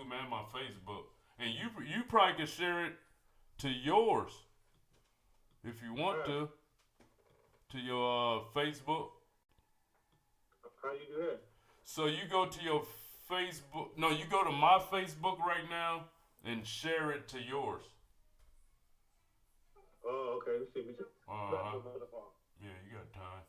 YouTube and my Facebook. And you probably can share it to yours if you want to your Facebook. How you do that? So you go to your Facebook. No, you go to my Facebook right now and share it to yours. Oh, okay. Let's see. Yeah, you got time.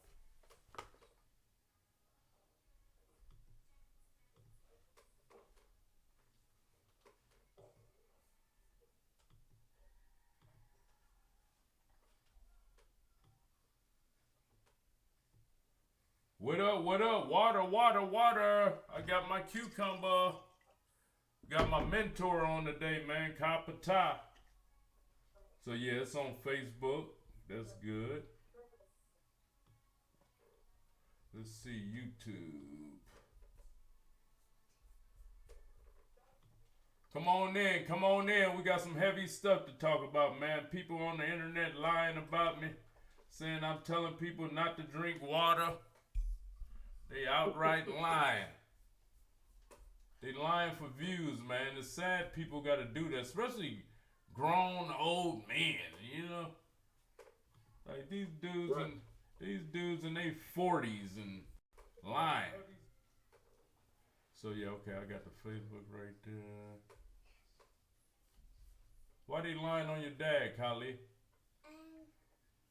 What up, what up? Water, water, water. I got my cucumber. Got my mentor on today, man. Kapata. So yeah, it's on Facebook. That's good. Let's see, YouTube. Come on in, come on in. We got some heavy stuff to talk about, man. People on the internet lying about me, saying I'm telling people not to drink water. They outright lying. They lying for views, man. It's sad people got to do that, especially grown old men. You know, like these dudes in their 40s and lying. So yeah, okay, I got the Facebook right there. Why they lying on your dad, Kali?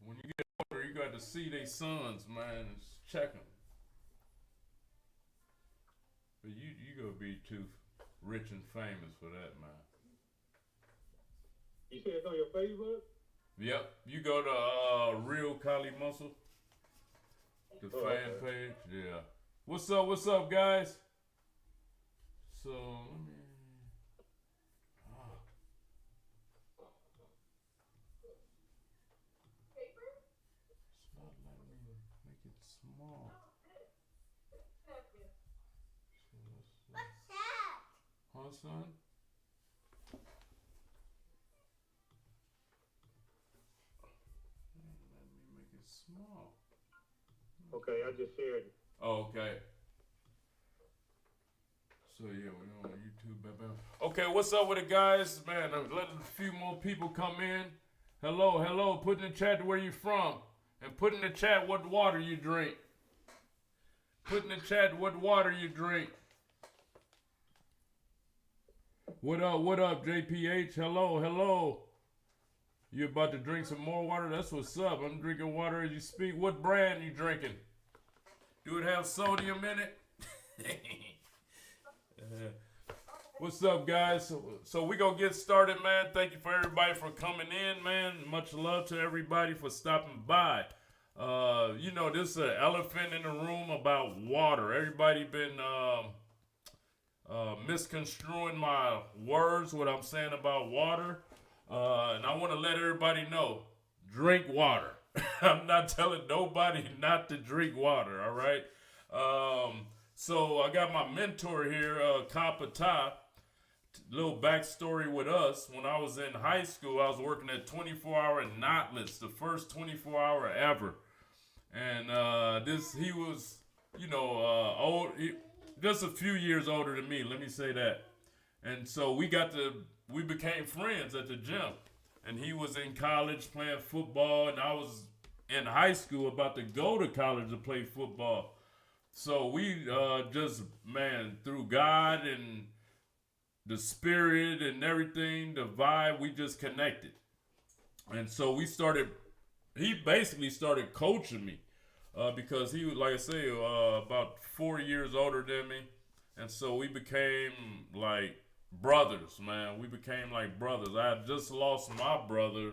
When you get older, you got to see their sons, man, and check them. But you gonna be too rich and famous for that, man. You said it's on your Facebook? Yep. You go to Real Kali Muscle, the fan page. Yeah. What's up, guys? So let me. It's not letting me make it small. What's that? Huh, son? Let me make it small. Okay, I just shared it. Oh, okay. So yeah, we're on YouTube, baby. Okay, what's up with it, guys? Man, I'm letting a few more people come in. Hello. Put in the chat where you from, and put in the chat what water you drink. Put in the chat what water you drink. What up, JPH? Hello. You about to drink some more water? That's what's up. I'm drinking water as you speak. What brand you drinking? Do it have sodium in it? What's up, guys? So we gonna get started, man. Thank you for everybody for coming in, man. Much love to everybody for stopping by. You know, this is an elephant in the room about water. Everybody been misconstruing my words, what I'm saying about water. And I want to let everybody know, drink water. I'm not telling nobody not to drink water, all right? So I got my mentor here, Kapata. Little backstory with us. When I was in high school, I was working at 24-hour Knotless, the first 24-hour ever. And he was, you know, old, just a few years older than me, let me say that. And so we became friends at the gym. And he was in college playing football, and I was in high school about to go to college to play football. So we through God and the spirit and everything, the vibe, we just connected. And so he basically started coaching me because he was, like I say, about 4 years older than me. And so we became like brothers, man. We became like brothers. I had just lost my brother,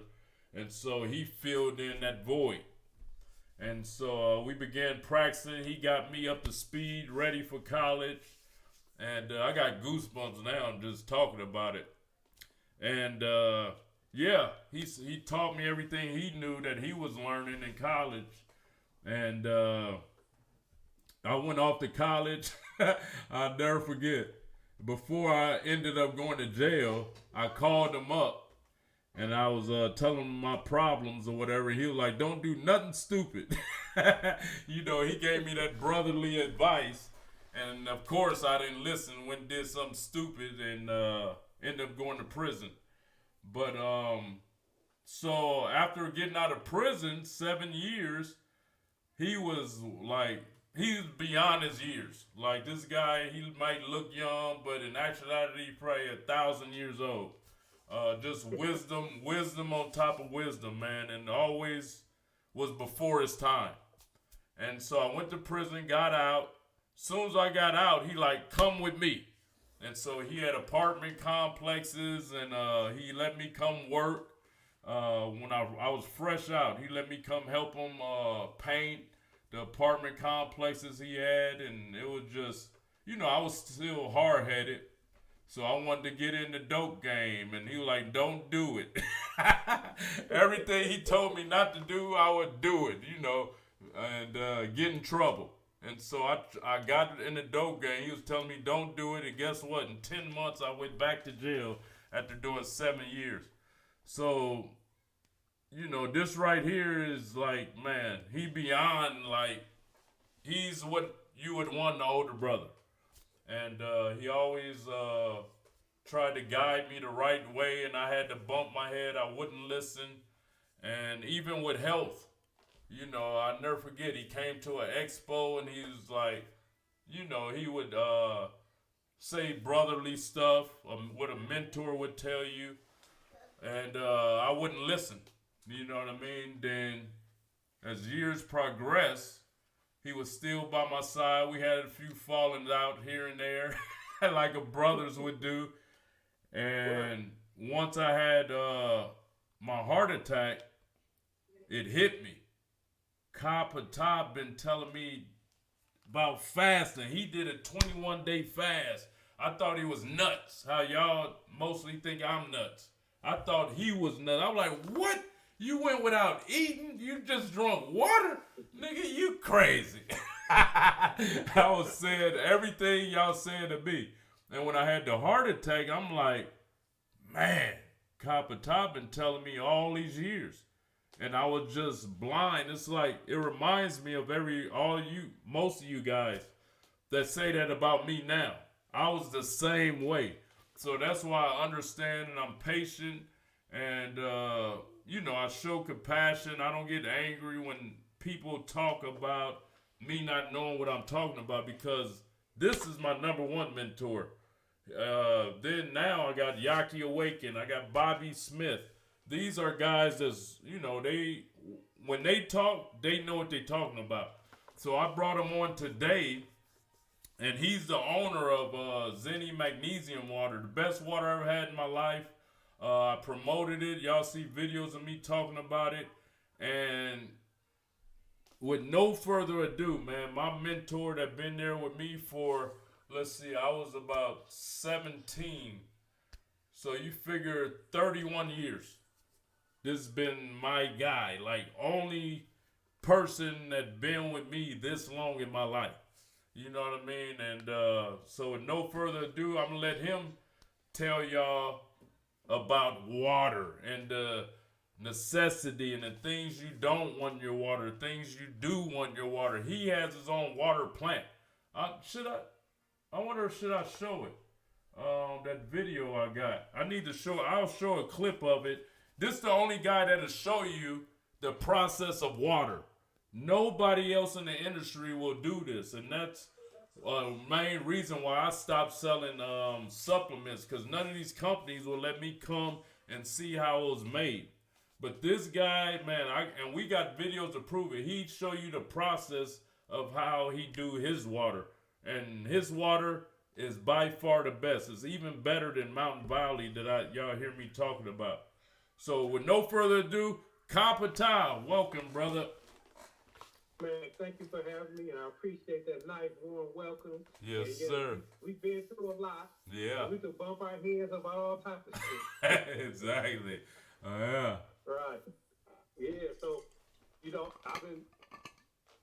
and so he filled in that void. And so we began practicing. He got me up to speed, ready for college. And I got goosebumps now just talking about it. And he taught me everything he knew that he was learning in college. And I went off to college. I'll never forget. Before I ended up going to jail, I called him up. And I was telling him my problems or whatever. He was like, don't do nothing stupid. You know, he gave me that brotherly advice. And of course, I didn't listen. Went and did something stupid and ended up going to prison. But so after getting out of prison, 7 years, he was like he's beyond his years. Like this guy, he might look young, but in actuality, he's probably 1,000 years old. Just wisdom on top of wisdom, man, and always was before his time. And so I went to prison, got out. Soon as I got out, he like, come with me. And so he had apartment complexes, and he let me come work. When I was fresh out, he let me come help him paint the apartment complexes he had, and it was just, I was still hard-headed. So I wanted to get in the dope game, and he was like, don't do it. Everything he told me not to do, I would do it, and get in trouble. And so I got in the dope game. He was telling me, don't do it. And guess what? In 10 months, I went back to jail after doing 7 years. So, this right here is like, man, he beyond, like, he's what you would want in an older brother. And he always tried to guide me the right way, and I had to bump my head. I wouldn't listen. And even with health, I'll never forget, he came to an expo, and he was like, he would say brotherly stuff, what a mentor would tell you. And I wouldn't listen. You know what I mean? Then as years progressed, he was still by my side. We had a few fallings out here and there, like a brothers would do. And once I had my heart attack, it hit me. Kapatab been telling me about fasting. He did a 21-day fast. I thought he was nuts. How y'all mostly think I'm nuts. I thought he was nuts. I'm like, what? You went without eating? You just drunk water? Nigga, you crazy. I was saying everything y'all saying to me. And when I had the heart attack, I'm like, man, Kapatab been telling me all these years. And I was just blind. It's like, it reminds me of most of you guys that say that about me now. I was the same way. So that's why I understand, and I'm patient, and, I show compassion. I don't get angry when people talk about me not knowing what I'm talking about, because this is my number one mentor. Then now I got Yaki Awaken. I got Bobby Smith. These are guys that's, when they talk, they know what they're talking about. So I brought him on today, and he's the owner of Zenny Magnesium Water, the best water I ever had in my life. I promoted it. Y'all see videos of me talking about it. And with no further ado, man, my mentor that been there with me for, I was about 17. So you figure 31 years. This has been my guy, like only person that been with me this long in my life. You know what I mean? And so with no further ado, I'm going to let him tell y'all about water and the necessity and the things you don't want in your water, the things you do want in your water. He has his own water plant. I wonder, should I show it? That video I got. I'll show a clip of it. This is the only guy that'll show you the process of water. Nobody else in the industry will do this, and that's main reason why I stopped selling supplements, because none of these companies will let me come and see how it was made. But this guy, man, and we got videos to prove it. He'd show you the process of how he do his water, and his water is by far the best. It's even better than Mountain Valley that y'all hear me talking about. So with no further ado, Kapatab, welcome, brother. Man, thank you for having me, and I appreciate that nice, warm welcome. Yes, and, sir. We've been through a lot. Yeah. We could bump our heads about all types of shit. Exactly. Yeah. Right. Yeah, so, I've been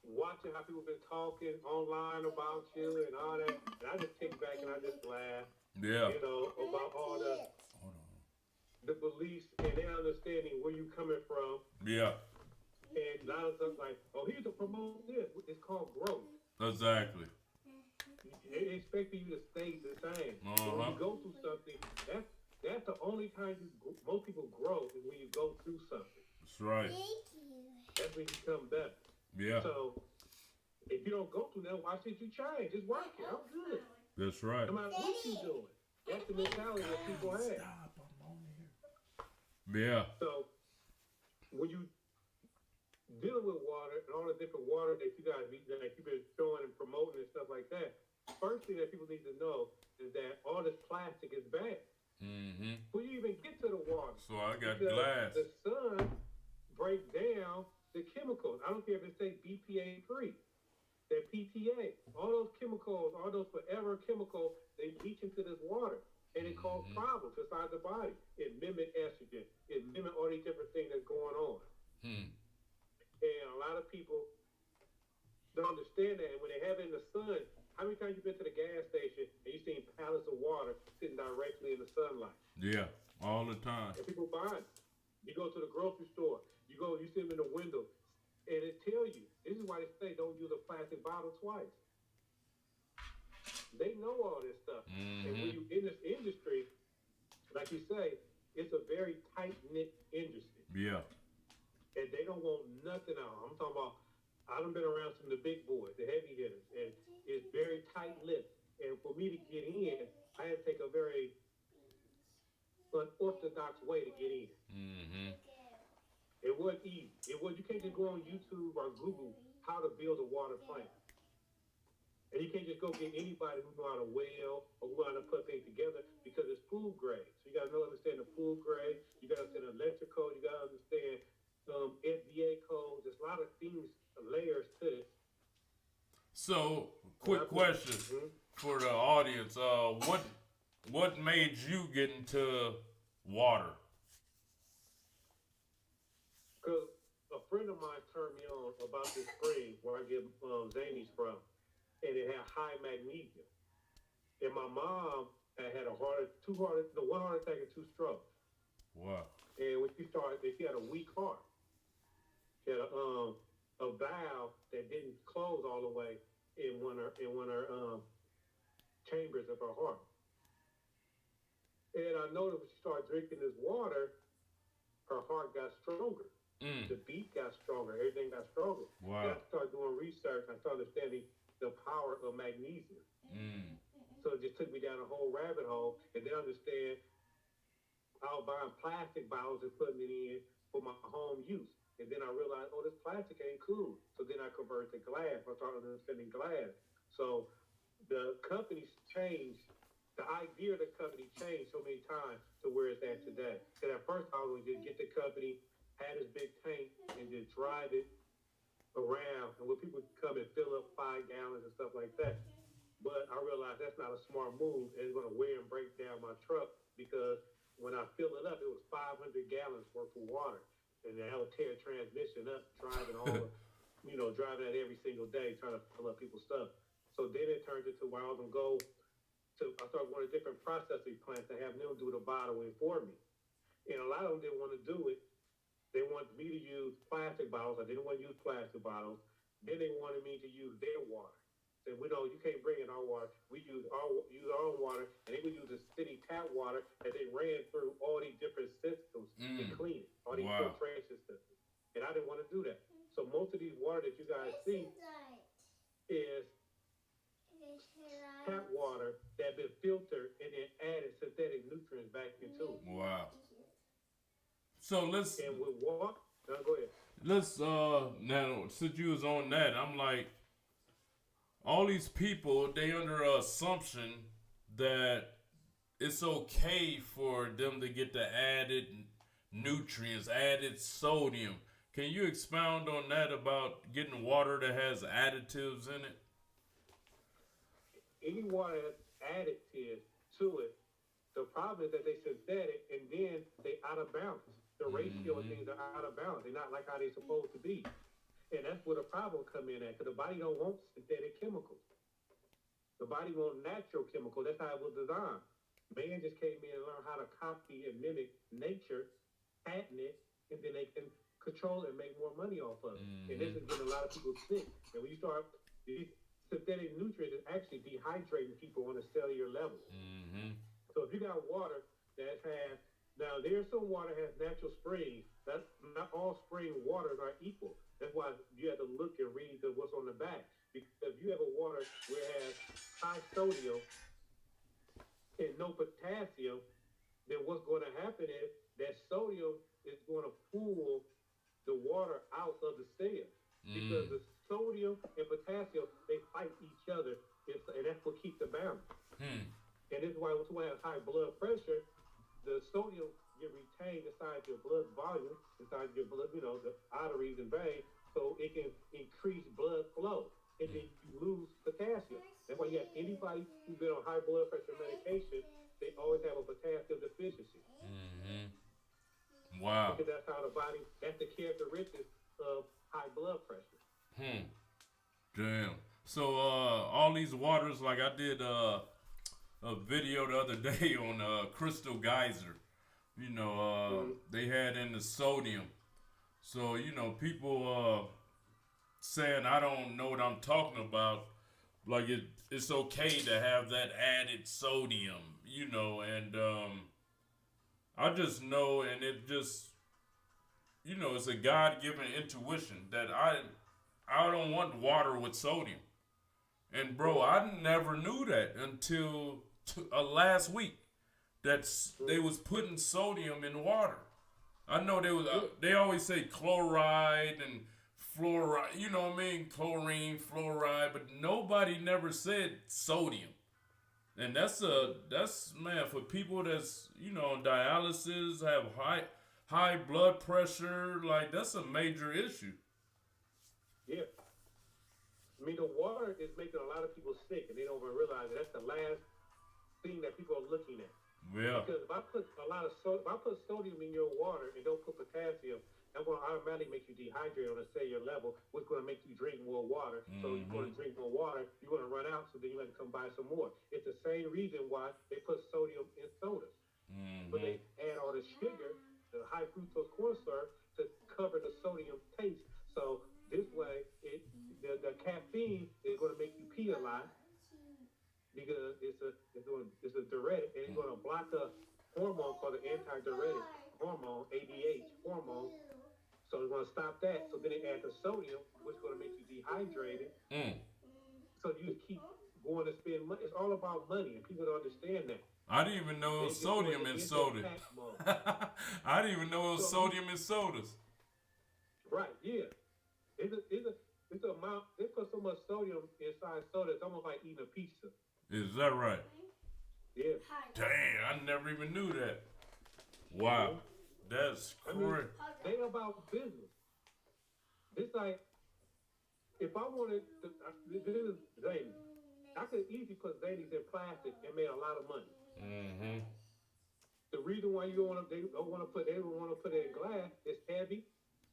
watching how people been talking online about you and all that, and I just kick back and I just laugh. Yeah. About all the beliefs and their understanding where you coming from. Yeah. And a lot of stuff like, oh, here's to promote this. It's called growth. Exactly. They expect you to stay the same. So when you go through something, that's the only time most people grow is when you go through something. That's right. That's when you become better. Yeah. So if you don't go through that, why should you change? Just work it. I'm good. That's right. No matter what you're doing. That's the mentality that people have. Stop, I'm on here. Yeah. So when you dealing with water and all the different water that you guys that you've been showing and promoting and stuff like that, first thing that people need to know is that all this plastic is bad. Mm-hmm. When you even get to the water, So I got because glass. the sun breaks down the chemicals. I don't care if it say BPA free, that PTA, all those chemicals, all those forever chemicals, they leach into this water. And it causes problems inside the body. It mimics estrogen. It mimics all these different things that's going on. And a lot of people don't understand that. And when they have it in the sun, how many times you been to the gas station and you seen pallets of water sitting directly in the sunlight? Yeah, all the time. And people buy it. You go to the grocery store. You see them in the window, and it tell you. This is why they say don't use a plastic bottle twice. They know all this stuff. And when you in this industry, like you say, it's a very tight-knit industry. Yeah. And they don't want nothing out. I'm talking about, I done been around some of the big boys, the heavy hitters, and it's very tight-lipped. And for me to get in, I had to take a very unorthodox way to get in. It wasn't easy. You can't just go on YouTube or Google how to build a water plant. And you can't just go get anybody who know how to weld or who know how to put things together because it's food grade. So you got to understand the food grade. You got to understand electrical. You got to understand FDA codes. There's a lot of things, layers to it. So, quick question for the audience. What made you get into water? Because a friend of mine turned me on about this spring where I get Zanies from, and it had high magnesium. And my mom had one heart attack and 2 strokes. Wow. And when she had a weak heart. She had a valve that didn't close all the way in one of her chambers of her heart. And I noticed when she started drinking this water, her heart got stronger. The beat got stronger. Everything got stronger. Wow. And I started doing research. I started understanding the power of magnesium. So it just took me down a whole rabbit hole, and then understand I was buying plastic bottles and putting it in for my home use. And then I realized, oh, this plastic ain't cool. So then I converted to glass. I started understanding glass. So the company's changed. The idea of the company changed so many times to where it's at today. Because at first I was just get the company, had this big tank, and just drive it around. And when people come and fill up 5 gallons and stuff like that. But I realized that's not a smart move, and it's going to wear and break down my truck because when I fill it up, it was 500 gallons worth of water. And that would tear transmission up, driving driving that every single day, trying to fill up people's stuff. So then it turned into where I was going to go I started going to different processing plants to have them do the bottling for me. And a lot of them didn't want to do it. They wanted me to use plastic bottles. I didn't want to use plastic bottles. Then they wanted me to use their water. Said, you can't bring in our water. We use our own water, and they would use the city tap water that they ran through all these different systems to clean it, all these filtration systems. And I didn't want to do that. So most of these water that you guys see is tap water that been filtered and then added synthetic nutrients back into it. Wow. So let's. And with water, go ahead. Let's now since you was on that, I'm like, all these people, they under the assumption that it's okay for them to get the added nutrients, added sodium. Can you expound on that about getting water that has additives in it? Any water that's additives to it, the problem is that they synthetic and then they out of balance. The ratio of things are out of balance. They're not like how they're supposed to be. And that's where the problem come in at, because the body don't want synthetic chemicals. The body wants natural chemicals. That's how it was designed. Man just came in and learned how to copy and mimic nature, patent it, and then they can control it and make more money off of it. And this is getting a lot of people sick. And when you start, these synthetic nutrients is actually dehydrating people on a cellular level. Mm-hmm. So if you got water that has, now there's some water has natural springs. That's not all spring waters are equal. That's why you have to look and read what's on the back. Because if you have a water where it has high sodium and no potassium, then what's going to happen is that sodium is going to pull the water out of the cell. Because the sodium and potassium, they fight each other, and that's what keeps the balance. And this is why when someone has high blood pressure, the sodium get retained inside your blood volume, inside your blood, the arteries and veins, so it can increase blood flow. And then you lose potassium. That's why you have anybody who's been on high blood pressure medication, they always have a potassium deficiency. Wow. Because that's how the body, that's the characteristics of high blood pressure. Damn. So all these waters, like I did a video the other day on Crystal Geyser. They had in the sodium. So people saying I don't know what I'm talking about. Like it's okay to have that added sodium, and I just know, and it just it's a God-given intuition that I don't want water with sodium. And bro, I never knew that until last week that they was putting sodium in water. I know they always say chloride and fluoride, you know what I mean? Chlorine, fluoride, but nobody never said sodium. And that's man, for people that's, on dialysis, have high blood pressure, like that's a major issue. Yeah. I mean, the water is making a lot of people sick, and they don't even realize that. That's the last thing that people are looking at. Yeah. Because if I put sodium in your water and don't put potassium, that's going to automatically make you dehydrate on a cellular level, which is going to make you drink more water. So you're going to drink more water, you're going to run out, so then you have to come buy some more. It's the same reason why they put sodium in sodas. But they add all the sugar, the high fructose corn syrup, to cover the sodium taste. So this way, the caffeine is going to make you pee a lot because it's a diuretic, and it's going to block a hormone called the antidiuretic hormone, ADH hormone. So it's going to stop that. So then they add the sodium, which is going to make you dehydrated. So you keep going to spend money. It's all about money, and people don't understand that. I didn't even know it was sodium in soda. I didn't even know it was sodium in sodas. Right, yeah. It's a amount. They put so much sodium inside soda, it's almost like eating a pizza. Is that right? Yeah. Damn, I never even knew that. Wow. That's crazy. They about business. It's like, if I wanted to, this is Zany. I could easily put Zanies in plastic and made a lot of money. The reason why they don't want to put it in glass, it's heavy,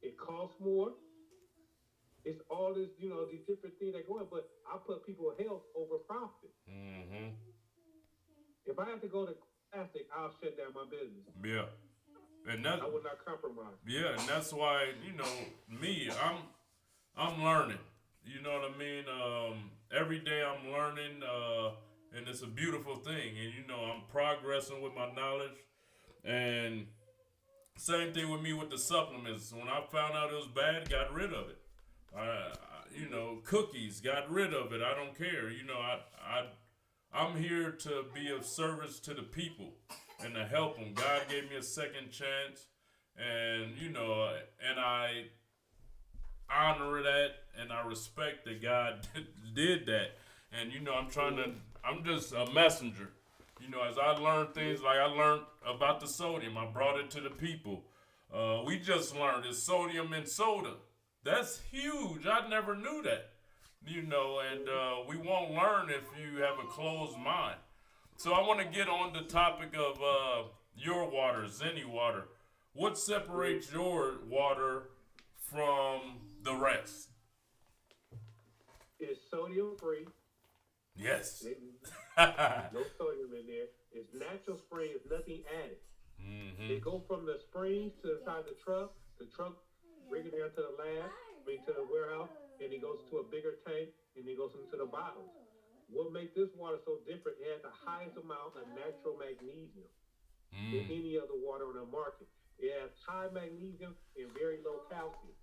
it costs more. It's all this, these different things that go in, but I put people's health over profit. If I have to go to plastic, I'll shut down my business. Yeah. And I would not compromise. Yeah, and that's why, me, I'm learning. You know what I mean? Every day I'm learning, and it's a beautiful thing. And, I'm progressing with my knowledge. And same thing with me with the supplements. When I found out it was bad, got rid of it. Cookies, got rid of it. I don't care. I'm here to be of service to the people and to help them. God gave me a second chance, and and I honor that, and I respect that God did that. And I'm just a messenger. As I learn things, like I learned about the sodium, I brought it to the people. We just learned it's sodium in soda. That's huge. I never knew that. And we won't learn if you have a closed mind. So I want to get on the topic of your water, Zenny water. What separates your water from the rest? It's sodium free. Yes. No sodium in there. It's natural spring. It's nothing added. They go from the springs to the side of the truck. The truck bring it down to the lab, bring it to the warehouse, and it goes to a bigger tank, and it goes into the bottles. What makes this water so different? It has the highest amount of natural magnesium than any other water on the market. It has high magnesium and very low calcium.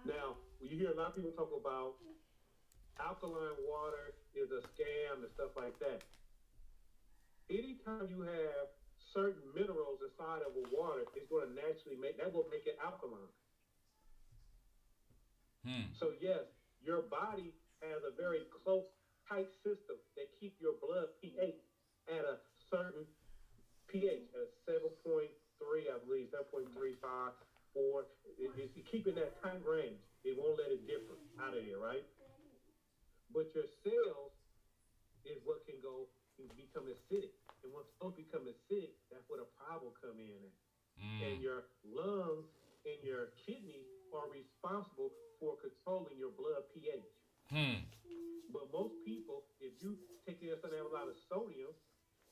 Now, when you hear a lot of people talk about alkaline water is a scam and stuff like that. Anytime you have certain minerals inside of a water, it's going to naturally make it alkaline. So yes, your body has a very close, tight system that keep your blood pH at a certain pH, at 7.3, I believe, 7.35, 4. It's keeping that tight range. It won't let it differ out of there, right? But your cells is what can become acidic. And once those become acidic, that's where the problem come in at. And your lungs and your kidneys are responsible for controlling your blood pH. But most people, if you take in something that has a lot of sodium,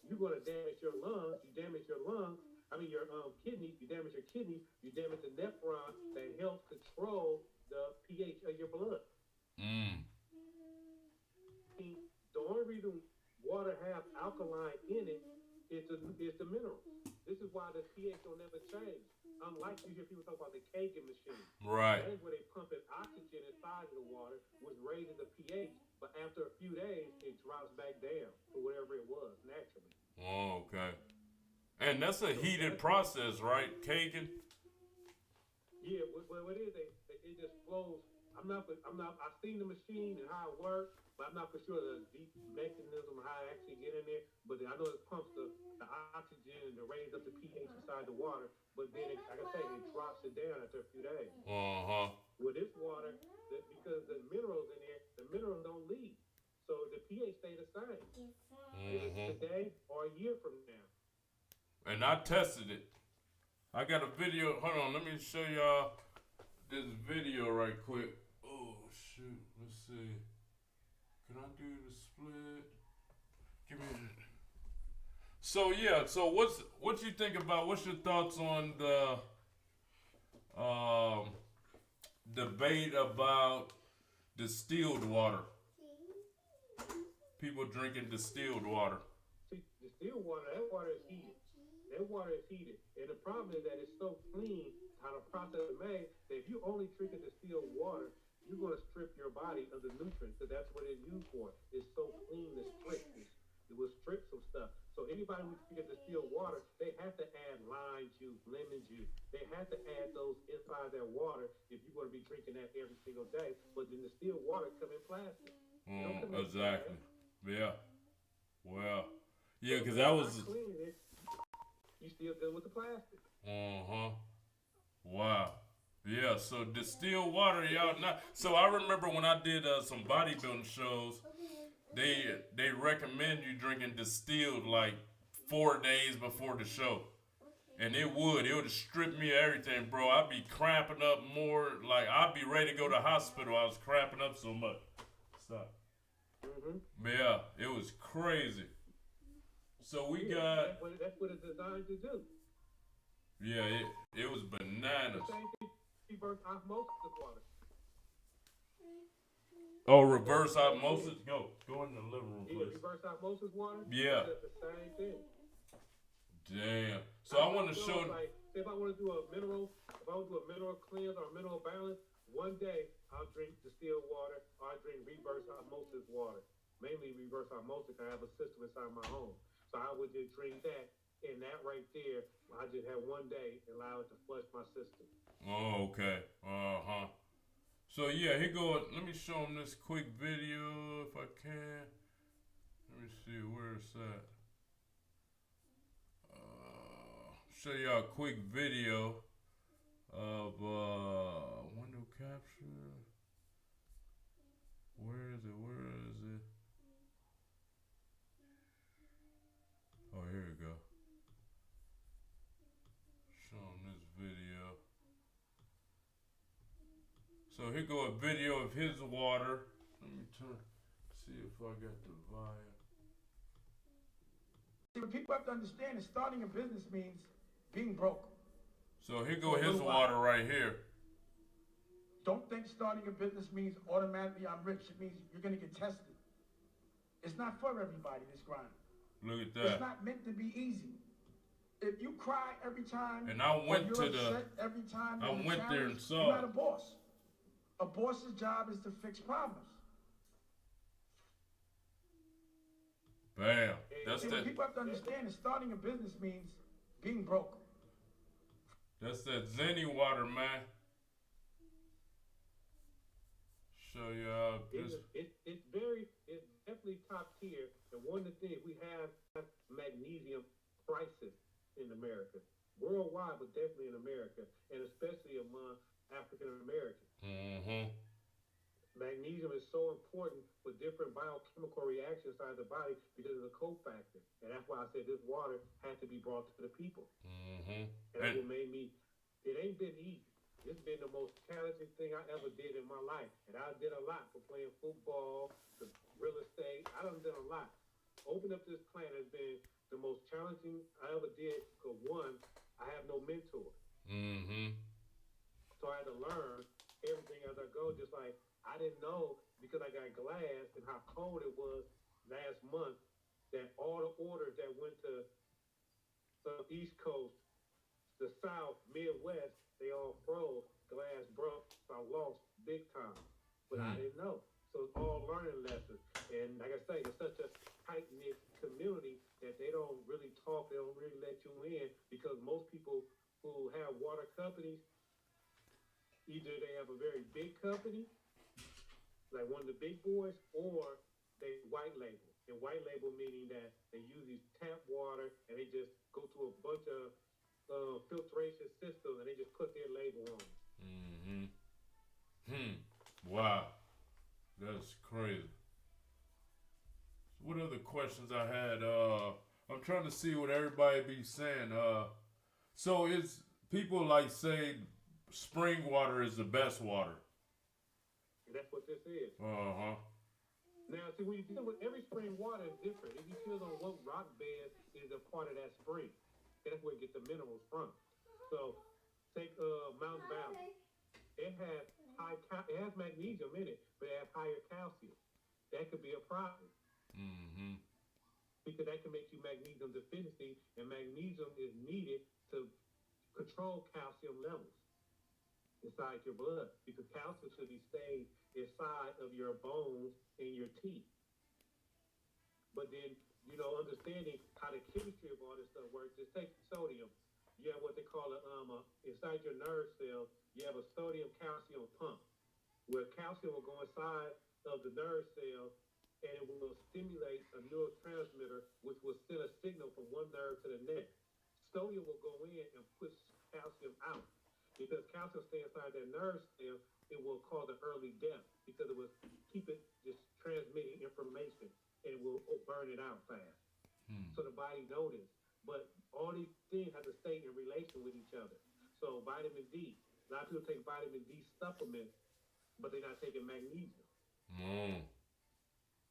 you're going to damage your lungs. You damage your lungs. Your kidney. You damage your kidney. You damage the nephron that helps control the pH of your blood. The only reason water has alkaline in it is the minerals. This is why the pH will never change. Unlike you hear people talk about the Kagan machine. Right. That is where they pump in oxygen inside of the water, which raises the pH, but after a few days, it drops back down to whatever it was naturally. Oh, okay. And that's a heated process, right, Kagan? Yeah, what it is, it just flows. I've seen the machine and how it works, but I'm not for sure the deep mechanism how it actually get in there. But I know it pumps the oxygen to raise up the pH inside the water. But then, like I say, it drops it down after a few days. With this water, because the minerals in there, the minerals don't leave, so the pH stay the same. Today or a year from now. And I tested it. I got a video. Hold on, let me show y'all this video right quick. Oh shoot, let's see. Can I do the split? Give me that. So yeah, so what you think about? What's your thoughts on the debate about distilled water? People drinking distilled water. See, distilled water, that water is heated. That water is heated. And the problem is that it's so clean, how the process is made, that if you only drink a distilled water, you're going to strip your body of the nutrients, because that's what it's used for. It's so clean, it's stripped. It will strip some stuff. So anybody who drinks distilled water, they have to add lime juice, lemon juice. They have to add those inside their water if you're going to be drinking that every single day. But the distilled water come in plastic. Exactly. Yeah. Well, yeah, because that was. You still good with the plastic. Wow. Yeah, so distilled water, y'all not. So I remember when I did some bodybuilding shows, they recommend you drinking distilled like 4 days before the show. And it would strip me of everything, bro. I'd be cramping up more. Like, I'd be ready to go to the hospital. I was cramping up so much. Stop. Yeah, it was crazy. So we got. That's what it's designed to do. Yeah, it was bananas. The same thing, reverse osmosis water. Oh, reverse osmosis? Go in the living room, please. Reverse osmosis water? Yeah. It's the same thing. Damn. So I want to show. Like, say if I want to do a mineral cleanse or a mineral balance, one day I'll drink distilled water or I'll drink reverse osmosis water. Mainly reverse osmosis. I have a system inside my home. So I would just drink that, and that right there, I just have one day and allow it to flush my system. Oh, okay. So yeah, here go. Let me show him this quick video if I can. Let me see where it's at. Show y'all a quick video of window capture. Where is it? Oh, here we go. Show him this video. So here go a video of his water. Let me see if I got the volume. See, what people have to understand is starting a business means being broke. So here go his water right here. Don't think starting a business means automatically I'm rich. It means you're gonna get tested. It's not for everybody, this grind. Look at It's that. not meant to be easy. If you cry every time, And I went or you're to the- upset every time, I there's a went there and challenge, saw you're not it. a boss. A boss's job is to fix problems. Bam. That's And that. people have to understand that starting a business means being broke. That's that Zenny water, man. Show you how this. It's definitely top tier. And one of the things we have magnesium crisis in America, worldwide, but definitely in America, and especially among African Americans. Mm-hmm. Magnesium is so important for different biochemical reactions inside the body because of the cofactor. And that's why I said this water has to be brought to the people. Mm-hmm. And that's what made me, it ain't been easy. It's been the most challenging thing I ever did in my life. And I did a lot from playing football to real estate. I done done a lot. Opening up this plant has been the most challenging I ever did because one, I have no mentor. Mm-hmm. So I had to learn everything as I go, just like I didn't know because I got glass and how cold it was last month that all the orders that went to the East Coast, the South, Midwest, they all froze. Glass broke, so I lost big time. But I didn't know. So it's all learning lessons. And like I say, it's such a tight-knit community that they don't really talk, they don't really let you in because most people who have water companies, either they have a very big company, like one of the big boys, or they white label. And white label meaning that they use these tap water and they just go through a bunch of filtration systems and they just put their label on it. Mm-hmm. Wow. That's crazy. What other questions I had? I'm trying to see what everybody be saying. So it's people like say spring water is the best water. And that's what this is. Uh-huh. Now, see, when you deal with every spring water is different. It depends on what rock bed is a part of that spring. That's where you get the minerals from. So, take Mountain Valley. It has it has magnesium in it, but it has higher calcium. That could be a problem. Mm-hmm. Because that can make you magnesium deficiency, and magnesium is needed to control calcium levels inside your blood, because calcium should be stayed inside of your bones and your teeth. But then, understanding how the chemistry of all this stuff works, just take sodium. You have what they call inside your nerve cells, you have a sodium calcium pump, where calcium will go inside of the nerve cell and it will stimulate a neurotransmitter which will send a signal from one nerve to the next. Sodium will go in and push calcium out. Because calcium stays inside that nerve cell, it will cause an early death because it will keep it just transmitting information and it will burn it out fast. So the body knows this. But all these things have to stay in relation with each other. So vitamin D, a lot of people take vitamin D supplements, but they're not taking magnesium.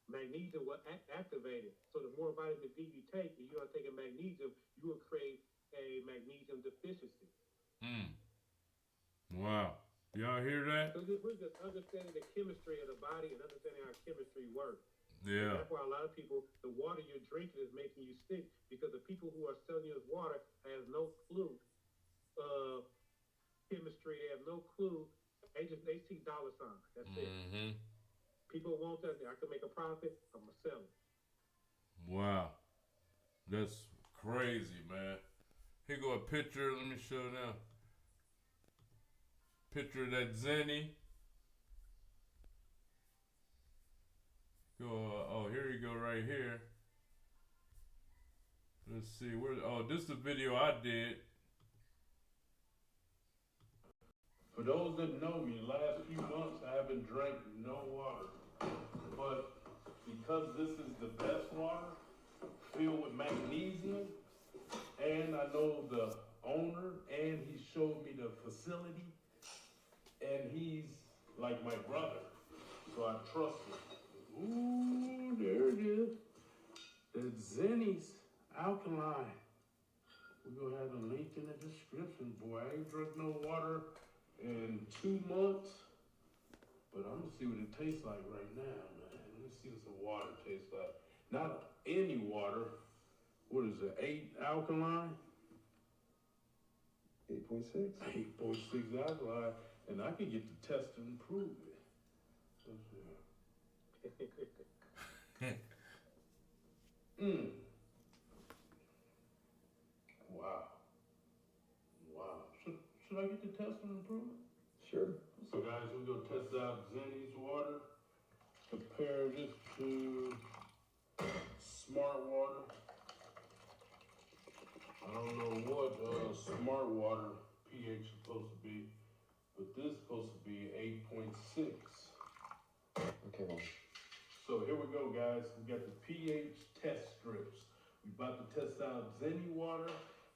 Magnesium will activate it. So the more vitamin D you take, if you're not taking magnesium, you will create a magnesium deficiency. Wow. Y'all hear that? So we're just understanding the chemistry of the body and understanding how chemistry works. Yeah. That's why a lot of people, the water you're drinking is making you sick because the people who are selling you this water have no clue chemistry. They have no clue. They see dollar signs. That's it. People want that. I can make a profit. I'm gonna sell it. Wow. That's crazy, man. Here go a picture. Let me show now. Picture of that Zenny. Go. Here you go, right here. Let's see. This is the video I did. For those that know me, the last few months I haven't drank no water. But because this is the best water, filled with magnesium, and I know the owner, and he showed me the facility, and he's like my brother, so I trust him. Ooh, there it is. It's Zenny's Alkaline. We're gonna have a link in the description, boy. I ain't drunk no water in 2 months. But I'm gonna see what it tastes like right now, man. Let me see what the water tastes like. Not any water. What is it? 8 alkaline? 8.6. 8.6 alkaline, and I can get the test and prove it. Wow. Wow. Should I get the test and prove it? Sure. So guys, we're gonna test out Zenny's water. Compare this to Smart Water. I don't know what Smart Water pH is supposed to be, but this is supposed to be 8.6. Okay. So here we go, guys. We got the pH test strips. We about to test out Zenny water,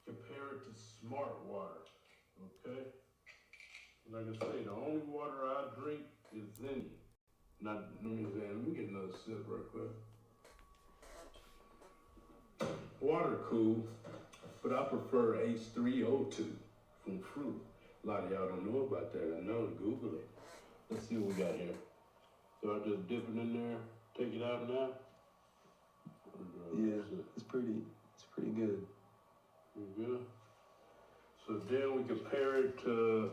compare it to Smart Water. Okay? Like I say, the only water I drink is Zenny. Not, let me get another sip real quick. Water cool, but I prefer H3O2 from Fruit. A lot of y'all don't know about that. I know, Google it. Let's see what we got here. So I just dip it in there, take it out now? Yeah, it's pretty good. Pretty good. So then we compare it to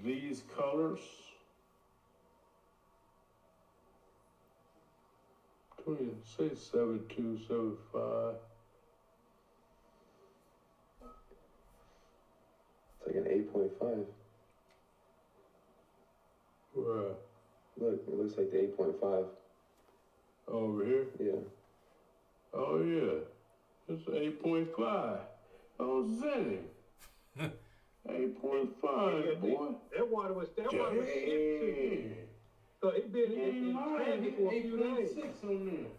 these colors. 20, say 7275. It's like an 8.5. Right. Look, it looks like the 8.5. Over here? Yeah. Oh yeah. It's 8.5. Oh, Zenny. 8.5, boy. That water was shipped to you. So it been in transit for a few days. 8.6 on there.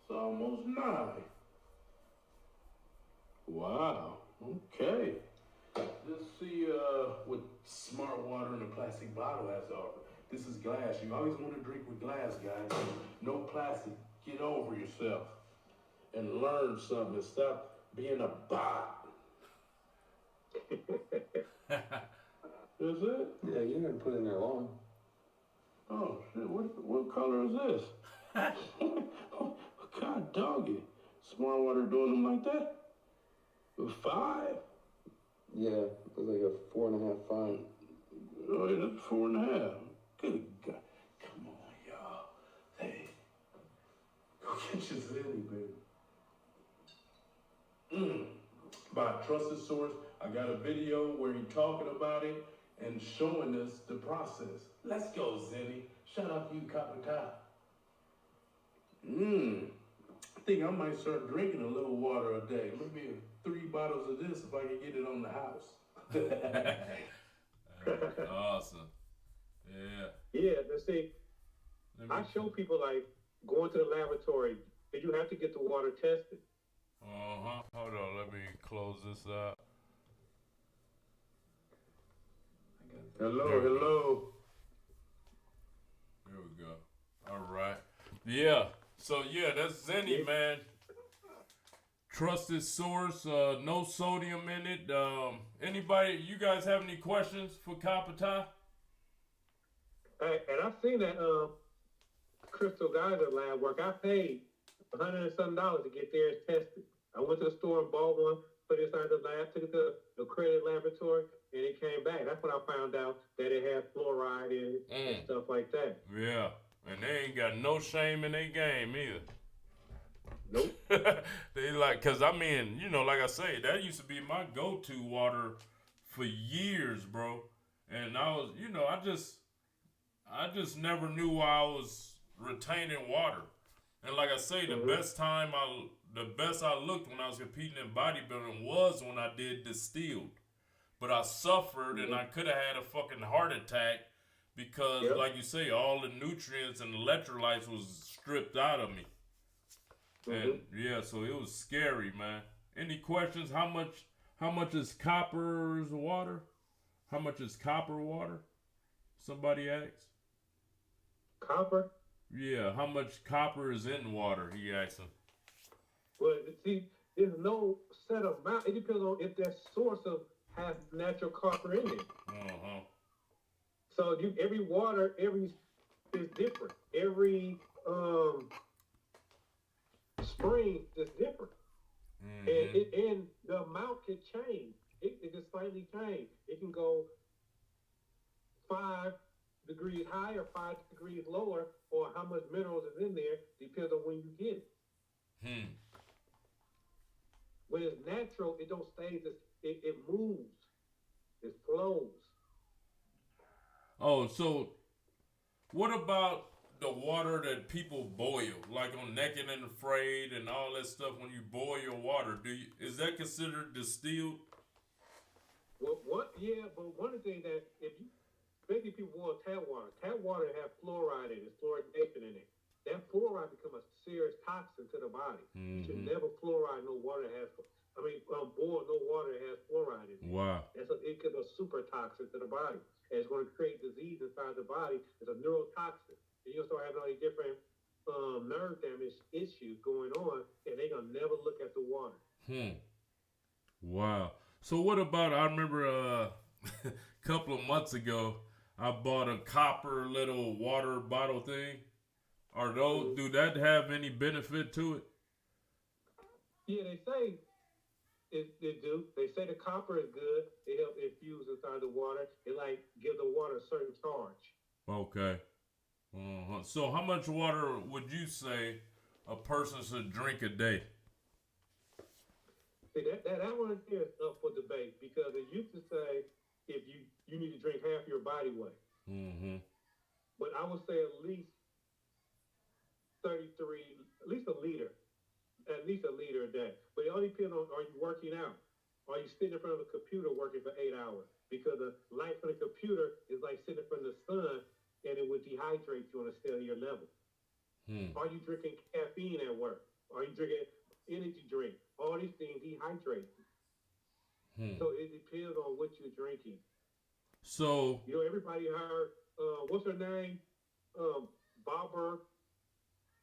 It's almost 9. Wow. Okay. Let's see what Smart Water in a plastic bottle has to offer. This is glass. You always want to drink with glass, guys. No plastic. Get over yourself and learn something and stop being a bot. Is it? Yeah, you're gonna put it in there long. Oh shit! What color is this? God doggy. Smart Water doing them like that? 5? Yeah, it was like a 4.5, 5. Oh, yeah, that's 4.5. Good God. Come on, y'all. Hey. Go get your Zenny, baby. By a trusted source. I got a video where he talking about it and showing us the process. Let's go, Zenny. Shout out to you, Copper Tie. I think I might start drinking a little water a day. Maybe 3 bottles of this if I can get it on the house. Awesome. Yeah. Yeah, let's see. I show people like going to the laboratory, and you have to get the water tested. Hold on, let me close this out. Hello. There we go. All right. Yeah. So yeah, that's Zenny, man. Trusted source. No sodium in it. Anybody? You guys have any questions for Copper Tie? And I've seen that Crystal Geyser lab work. I paid $100 and something to get theirs tested. I went to the store and bought one, put it inside the lab, took it to the accredited laboratory, and it came back. That's when I found out that it had fluoride in it and stuff like that. Yeah, and they ain't got no shame in their game either. Nope. They like, cause I mean, you know, like I say, that used to be my go-to water for years, bro. And I was, you know, I just never knew why I was retaining water. And like I say, the best I looked when I was competing in bodybuilding was when I did distilled. But I suffered and I could have had a fucking heart attack because, like you say, all the nutrients and electrolytes was stripped out of me. And yeah, so it was scary, man. Any questions? How much is copper's water? How much is copper water? Somebody asked. Copper? Yeah, how much copper is in water? He asked him. Well, see, there's no set amount. It depends on if that source has natural copper in it. So every water, is different. Every spring is different, and the amount can change. It can slightly change. It can go 5 degrees higher, 5 degrees lower, or how much minerals is in there depends on when you get it. When it's natural, it don't stay. It moves. It flows. Oh, so what about the water that people boil, like on Naked and Afraid and all that stuff? When you boil your water, is that considered distilled? Well, but one of the things that if you basically people boil tap water have fluoride in it, fluoridation in it. That fluoride becomes a serious toxin to the body. You should never fluoride no water that has. Boil no water that has fluoride in it. Wow. It could be a super toxin to the body. And it's going to create disease inside the body. It's a neurotoxin. And you'll start having all these different nerve damage issues going on, and they're going to never look at the water. Wow. So what about, I remember a couple of months ago, I bought a copper little water bottle thing. Do that have any benefit to it? Yeah, they say it do. They say the copper is good. It helps infuse inside the water. It give the water a certain charge. Okay. So how much water would you say a person should drink a day? See, that one is up for debate because it used to say if you need to drink half your body weight. But I would say at least 33, at least a liter. At least a liter a day. But it all depends on, are you working out? Are you sitting in front of a computer working for 8 hours? Because the light from the computer is like sitting in front of the sun, and it would dehydrate you on a cellular level. Are you drinking caffeine at work? Are you drinking energy drink? All these things dehydrate you. So it depends on what you're drinking. So everybody heard what's her name? Barber.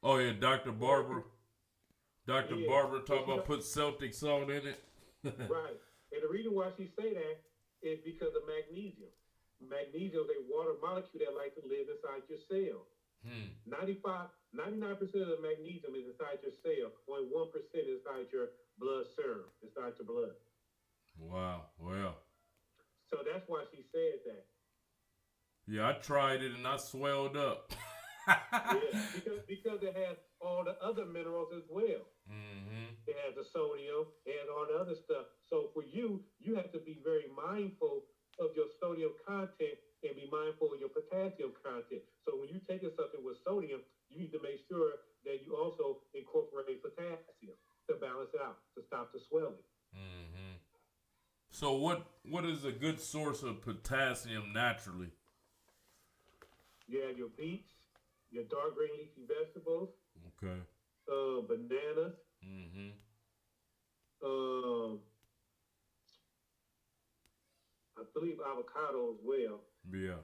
Oh yeah, Dr. Barber. Dr. Barber talking about put Celtic salt in it. Right. And the reason why she say that is because of magnesium. Magnesium is a water molecule that likes to live inside your cell. 99% of the magnesium is inside your cell. Only 1% is inside your blood serum, inside your blood. Wow. Well. So that's why she said that. Yeah, I tried it and I swelled up. because it has all the other minerals as well. It has the sodium and all the other stuff. So for you have to be very mindful of your sodium content and be mindful of your potassium content. So when you're taking something with sodium, you need to make sure that you also incorporate potassium to balance it out, to stop the swelling. So what is a good source of potassium naturally? You have your beets, your dark green leafy vegetables. Okay. Bananas. I believe avocado as well. Yeah.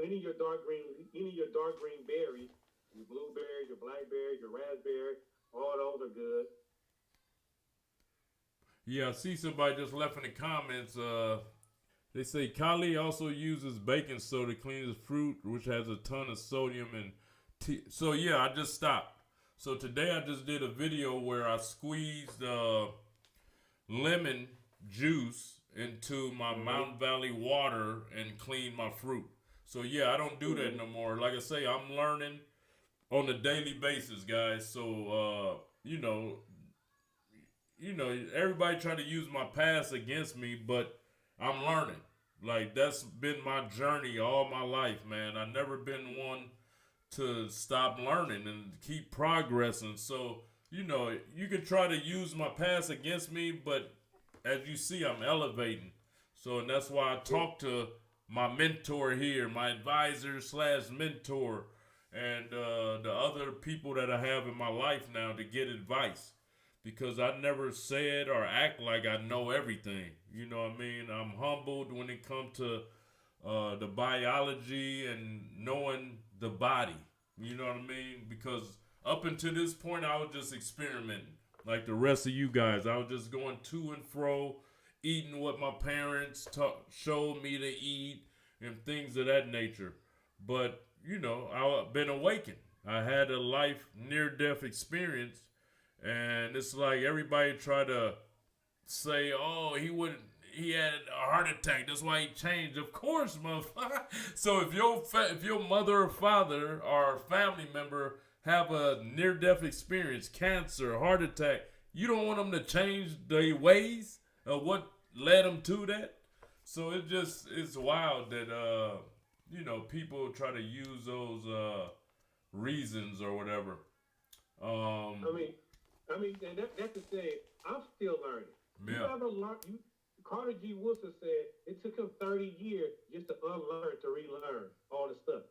Any of your dark green berries, your blueberries, your blackberries, your raspberries, all those are good. Yeah, I see somebody just left in the comments. They say Kali also uses baking soda to clean his fruit, which has a ton of sodium and tea. So yeah, I just stopped. So today I just did a video where I squeezed lemon juice into my Mountain Valley water and cleaned my fruit. So yeah, I don't do that no more. Like I say, I'm learning on a daily basis, guys. So everybody trying to use my past against me, but I'm learning. Like, that's been my journey all my life, man. I've never been one to stop learning and keep progressing. So, you can try to use my past against me, but as you see, I'm elevating. So, and that's why I talk to my mentor here, my advisor / mentor, and the other people that I have in my life now to get advice. Because I never said or act like I know everything. You know what I mean? I'm humbled when it comes to the biology and knowing the body. You know what I mean? Because up until this point, I was just experimenting. Like the rest of you guys. I was just going to and fro eating what my parents showed me to eat and things of that nature. But, you know, I've been awakened. I had a life near-death experience, and it's like everybody try to say, oh, he had a heart attack, that's why he changed. Of course, motherfucker. So if your mother or father or family member have a near-death experience, cancer, heart attack, you don't want them to change their ways of what led them to that. So it's wild that you know, people try to use those reasons or whatever. I mean, and that's the thing. I'm still learning. You Yeah. ever learn? Carter G. Woodson said it took him 30 years just to unlearn to relearn all the stuff.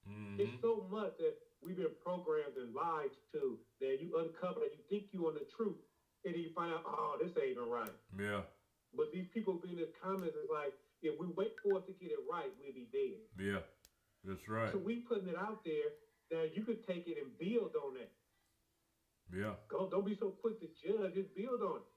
Mm-hmm. It's so much that we've been programmed and lied to that you uncover that you think you on the truth, and then you find out, oh, this ain't even right. Yeah. But these people being in the comments is like, if we wait for us to get it right, we'll be dead. Yeah. That's right. So we putting it out there that you could take it and build on that. Yeah. Don't be so quick to judge. Just build on it.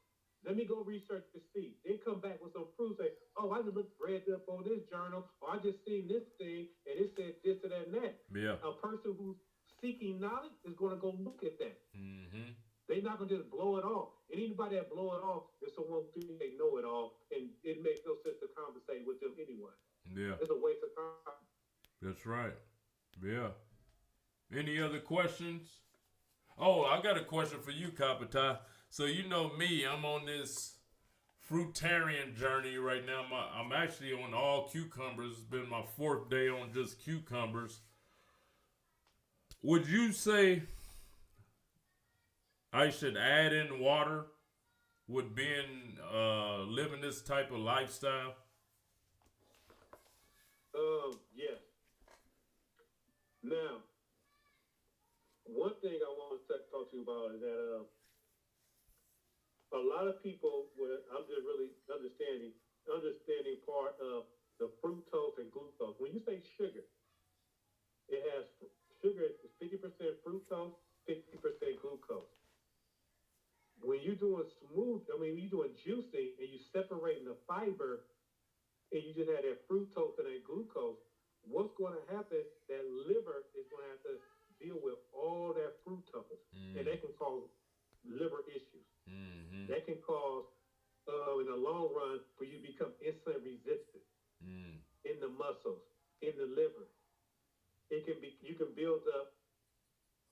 Let me go research to see. Then come back with some proof. Say, oh, I just read up on this journal, or I just seen this thing, and it said this and that and that. Yeah. A person who's seeking knowledge is going to go look at that. Mm-hmm. They're not going to just blow it off. And anybody that blow it off is someone who thinks they know it all, and it makes no sense to conversate with them anyway. Yeah. It's a waste of time. That's right. Yeah. Any other questions? Oh, I got a question for you, Kapata. So you know me, I'm on this fruitarian journey right now. I'm actually on all cucumbers. It's been my 4th day on just cucumbers. Would you say I should add in water with being living this type of lifestyle? Yes. Now, one thing I want to talk to you about is that a lot of people, I'm just really understanding part of the fructose and glucose. When you say sugar, it has sugar is 50% fructose, 50% glucose. When you're doing when you're doing juicing and you're separating the fiber and you just have that fructose and that glucose, what's going to happen, that liver is going to have to deal with all that fructose. And that can cause liver issues. Mm-hmm. That can cause, in the long run, for you to become insulin resistant in the muscles, in the liver. You can build up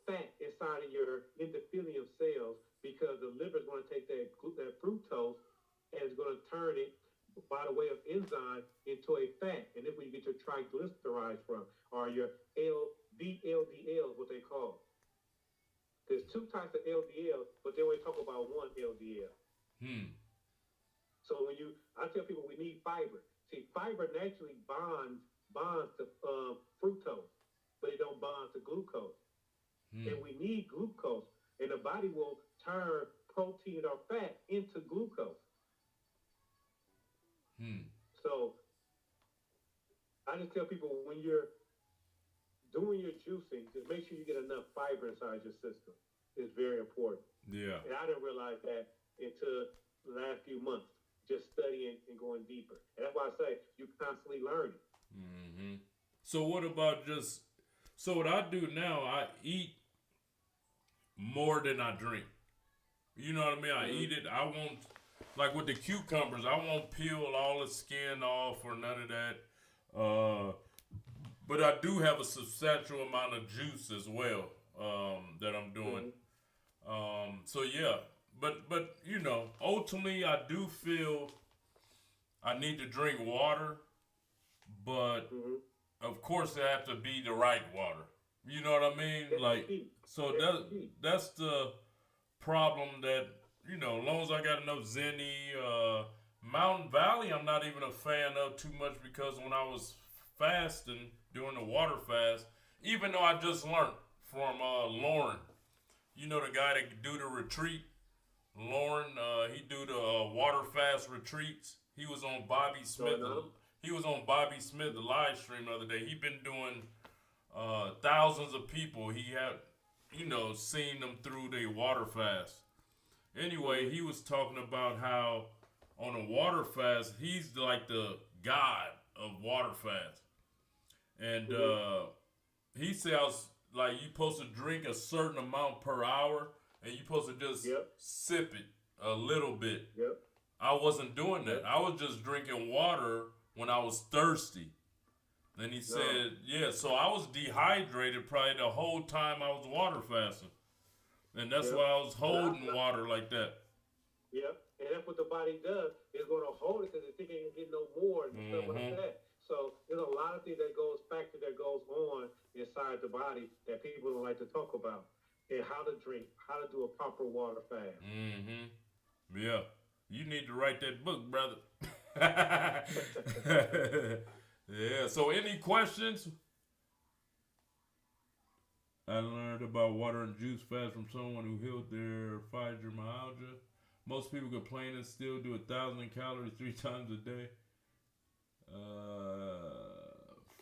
fat inside of your endothelium cells because the liver is going to take that fructose and it's going to turn it by the way of enzyme into a fat. And that's where you get your triglycerides from, or your VLDL, what they call. There's 2 types of LDL, but they only talk about one LDL. So I tell people we need fiber. See, fiber naturally bonds to fructose, but it don't bond to glucose. And we need glucose, and the body will turn protein or fat into glucose. So I just tell people, when you're doing your juicing, just make sure you get enough fiber inside your system. It's very important. Yeah. And I didn't realize that until the last few months, just studying and going deeper. And that's why I say you're constantly learning. Mm-hmm. So what about what I do now, I eat more than I drink. You know what I mean? I eat it. I won't, like with the cucumbers, I won't peel all the skin off or none of that. But I do have a substantial amount of juice as well that I'm doing. So yeah, but you know, ultimately I do feel I need to drink water, but of course it have to be the right water. You know what I mean? Like, so that's the problem that, you know, as long as I got enough Zenny, Mountain Valley I'm not even a fan of too much, because when I was fasting, doing the water fast, even though I just learned from Lauren, you know, the guy that do the retreat, Lauren, he do the water fast retreats. He was on Bobby Smith. He was on Bobby Smith, the live stream the other day. He been doing thousands of people. He had, you know, seen them through their water fast. Anyway, he was talking about how on a water fast, he's like the god of water fast. And he says like you supposed to drink a certain amount per hour, and you supposed to just sip it a little bit. Yep. I wasn't doing that. I was just drinking water when I was thirsty. Then he said, yeah, so I was dehydrated probably the whole time I was water fasting. And that's why I was holding water like that. Yep. And that's what the body does. It's going to hold it because it think it can get no more and stuff like that. So there's a lot of things that goes on inside the body that people don't like to talk about. And how to drink, how to do a proper water fast. Yeah. You need to write that book, brother. Yeah. So any questions? I learned about water and juice fast from someone who healed their fibromyalgia. Most people complain and still do 1,000 calories 3 times a day.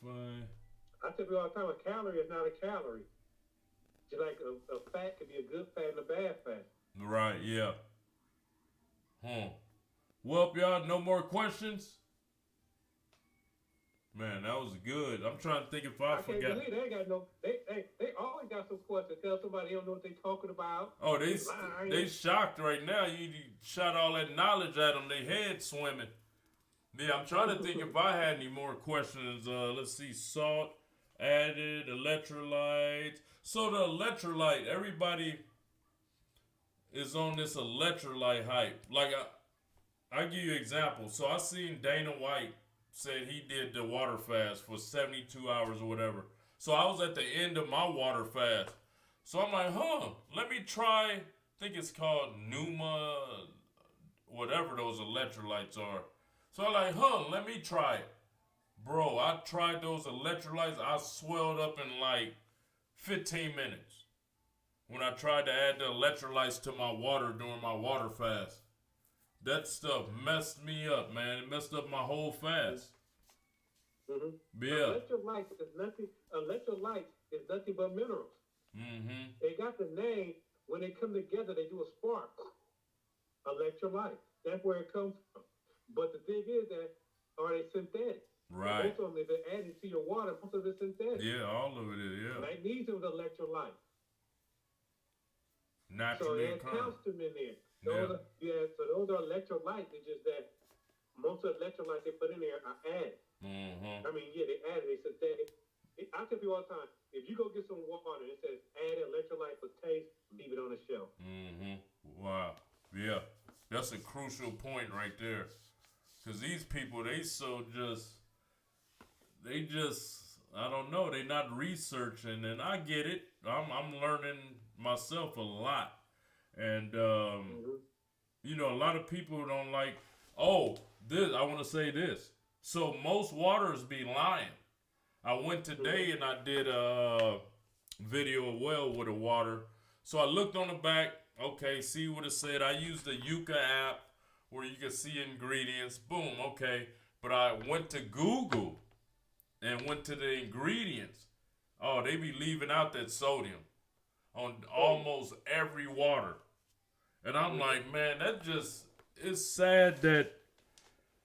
Fine. I tell you all the time, a calorie is not a calorie. Just like a fat could be a good fat and a bad fat. Right, yeah. Well, y'all, no more questions? Man, that was good. I'm trying to think if I forgot. Can't believe they ain't got no. They always got some questions. Tell somebody they don't know what they talking about. Oh, they shocked right now. You shot all that knowledge at them. They head swimming. Yeah, I'm trying to think if I had any more questions. Let's see. Salt added, electrolytes. So the electrolyte, everybody is on this electrolyte hype. Like I give you an example. So I seen Dana White said he did the water fast for 72 hours or whatever. So I was at the end of my water fast. So I'm like, let me try, I think it's called Numa, whatever those electrolytes are. So I'm like, let me try it. Bro, I tried those electrolytes. I swelled up in like 15 minutes when I tried to add the electrolytes to my water during my water fast. That stuff messed me up, man. It messed up my whole fast. Yeah. Electrolytes is nothing but minerals. They got the name. When they come together, they do a spark. Electrolyte. That's where it comes from. But the thing is that, are they synthetic? Right. Most of them, if they're added to your water, most of it's synthetic. Yeah, all of it is, yeah. Magnesium is electrolyte. Naturally so there's calcium in there. So those are electrolytes. It's just that most of the electrolytes they put in there are added. I mean, they added. They synthetic. I tell people all the time, if you go get some water and it says add electrolyte for taste, leave it on the shelf. Wow. Yeah. That's a crucial point right there. Because these people, they I don't know, they not researching, and I get it. I'm learning myself a lot. And, you know, a lot of people don't like, I want to say this. So most waters be lying. I went today and I did a video with the water. So I looked on the back, see what it said. I used the Yuka app where you can see ingredients. Boom, okay. But I went to Google and went to the ingredients. Oh, they be leaving out that sodium on almost every water. And I'm like, man, it's sad that,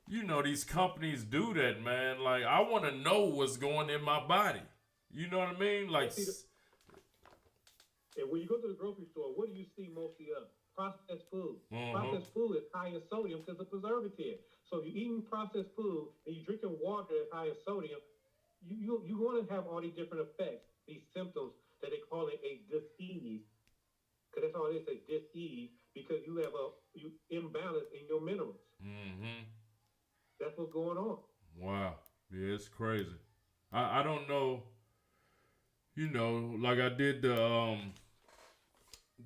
you know, these companies do that, man. Like, I want to know what's going in my body. You know what I mean? Like, and when you go to the grocery store, what do you see mostly of? Processed food. Processed food is high in sodium because of preservative. So if you're eating processed food and you're drinking water that's high in sodium, you're going to have all these different effects, these symptoms that they call it a disease. Because that's all it is, a disease, because you have you imbalance in your minerals. That's what's going on. Wow. Yeah, it's crazy. I don't know. You know, like I did the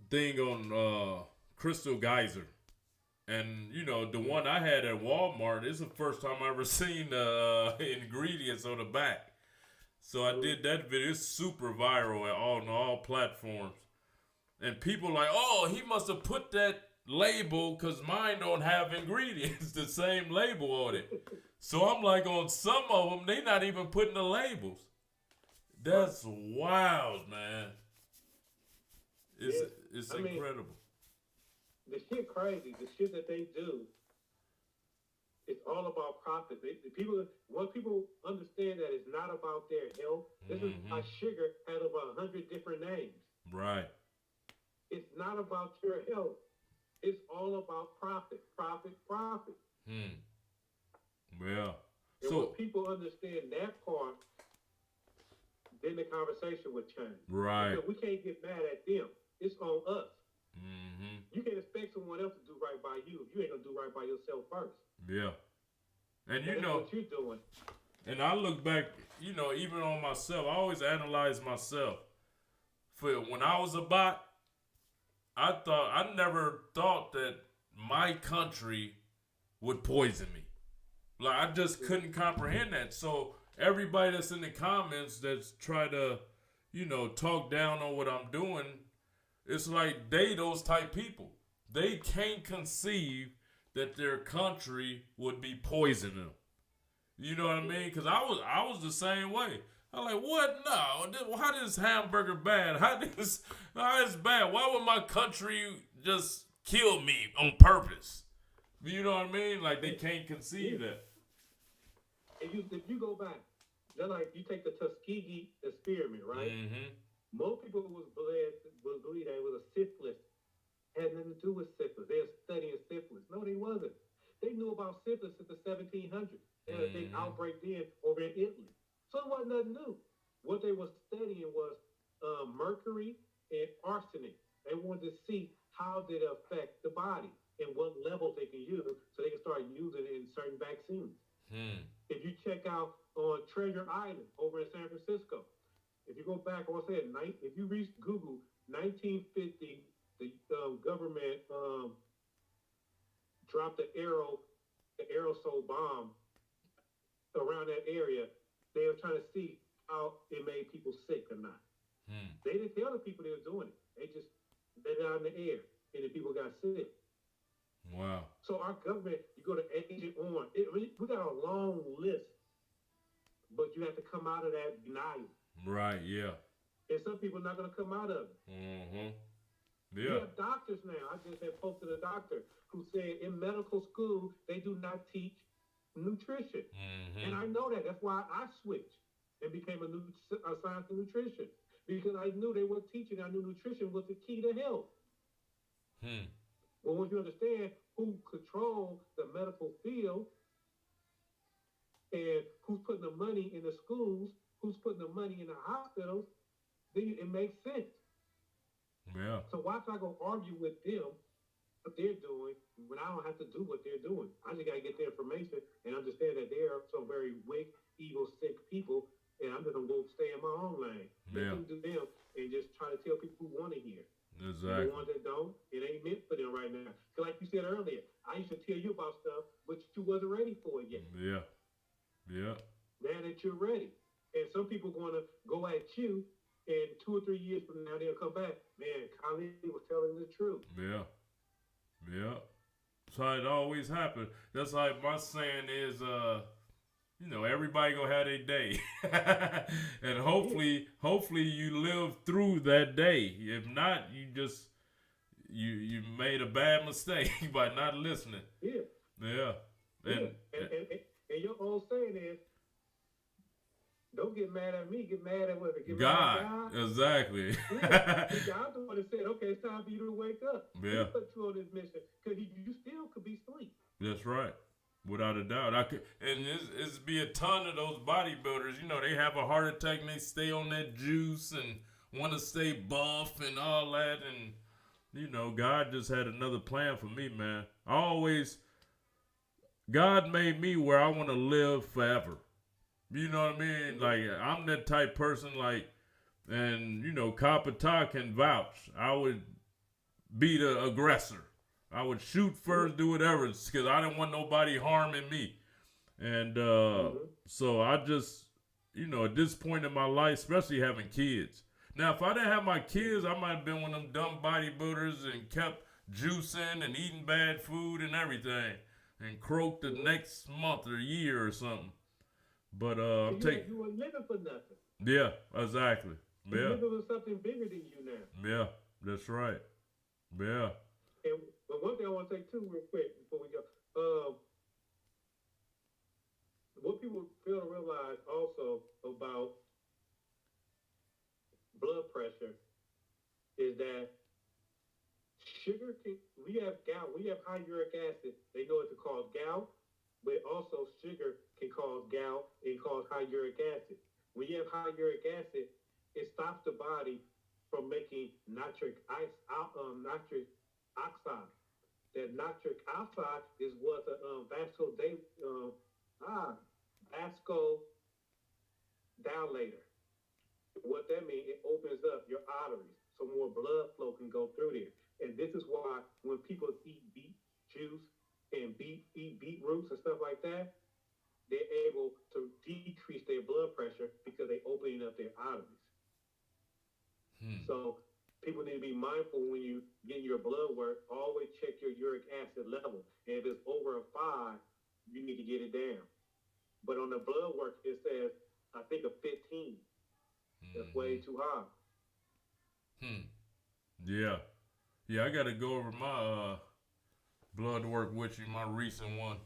thing on Crystal Geyser. And, you know, the one I had at Walmart, is the first time I ever seen the ingredients on the back. So I did that video. It's super viral on all platforms. And people like, he must have put that label because mine don't have ingredients, the same label on it. So I'm like, on some of them, they not even putting the labels. That's wild, man. It's incredible. The shit crazy. The shit that they do It's all about profit. Once people understand that it's not about their health, this is why sugar has over 100 different names. Right. It's not about your health. It's all about profit, profit, profit. Yeah. And So when people understand that part, then the conversation would change. right. Because we can't get mad at them. It's on us. You can't expect someone else to do right by you if you ain't gonna do right by yourself first. Yeah. And you That's know, what you're doing. and I look back, you know, even on myself, I always analyze myself. For when I was a bot, I never thought that my country would poison me. Like I just couldn't comprehend that. So everybody that's in the comments that's try to, you know, talk down on what I'm doing, it's like they those type people. They can't conceive that their country would be poisoning them. You know what I mean? Because I was the same way. I'm like, what? No. How this hamburger bad? How is bad? Why would my country just kill me on purpose? You know what I mean? Like they can't conceive that. If you go back, just like you take the Tuskegee experiment, right? Most people would believe that it was a syphilis. Had nothing to do with syphilis. They were studying syphilis. No, they wasn't. They knew about syphilis since the 1700s. They had a big outbreak then over in Italy. So it wasn't nothing new. What they were studying was mercury and arsenic. They wanted to see how did it affect the body and what levels they can use so they can start using it in certain vaccines. If you check out on Treasure Island over in San Francisco, if you go back, I want to say if you reach Google 1950, the government dropped the aerosol bomb around that area. They were trying to see how it made people sick or not. They didn't tell the people they were doing it. They just let it out in the air, and the people got sick. Wow. So our government, you go to Agent Orange. We got a long list, but you have to come out of that denial. Right. Yeah. And some people are not going to come out of it. Yeah. We have doctors now. I just had posted a doctor who said in medical school they do not teach nutrition, and I know that. That's why I switched and became a science and nutrition, because I knew they were teaching. I knew nutrition was the key to health. But once you understand who controls the medical field and who's putting the money in the schools, who's putting the money in the hospitals, then it makes sense. Yeah. So why should I go argue with them what they're doing when I don't have to do what they're doing? I just got to get the information and understand that they are some very weak, evil, sick people, and I'm just going to go stay in my own lane. Let them do them and just try to tell people who want to hear. Exactly. The ones that don't, it ain't meant for them right now. Because like you said earlier, I used to tell you about stuff, but you wasn't ready for it yet. Yeah. Yeah. Now that you're ready. And some people going to go at you, and 2 or 3 years from now, they'll come back. Man, Colleen was telling the truth. Yeah. Yeah. That's how it always happens. That's like my saying is, you know, everybody gonna have their day. And hopefully you live through that day. If not, you made a bad mistake by not listening. Yeah. Yeah. And your old saying is, don't get mad at me, get mad at what? Get God. mad at God. Exactly. Yeah. God the one that said, okay, it's time for you to wake up. Yeah. He put you on this mission because you still could be asleep. That's right. Without a doubt. And it's be a ton of those bodybuilders, you know, they have a heart attack and they stay on that juice and want to stay buff and all that. And, you know, God just had another plan for me, man. God made me where I want to live forever. You know what I mean? Like, I'm that type person, like, and, you know, Kapata can vouch. I would be the aggressor. I would shoot first, do whatever, because I didn't want nobody harming me. And so I just, you know, at this point in my life, especially having kids. Now, if I didn't have my kids, I might have been one of them dumb bodybuilders and kept juicing and eating bad food and everything and croaked the next month or year or something. But I'm taking. You were living for nothing. Yeah, exactly. Yeah. You're living with something bigger than you now. Yeah, that's right. Yeah. But one thing I want to say too, real quick, before we go, we have gout, we have high uric acid. They know it to cause gout, but also sugar can cause gout and cause high uric acid. When you have high uric acid, it stops the body from making nitric oxide. That nitric oxide is what the vasodilator. What that means, it opens up your arteries so more blood flow can go through there. And this is why when people eat beet juice and eat beetroots and stuff like that, they're able to decrease their blood pressure because they're opening up their arteries. So people need to be mindful when you get your blood work. Always check your uric acid level. And if it's over a 5, you need to get it down. But on the blood work, it says, I think, a 15. That's way too high. Yeah. Yeah, I got to go over my blood work with you, my recent one.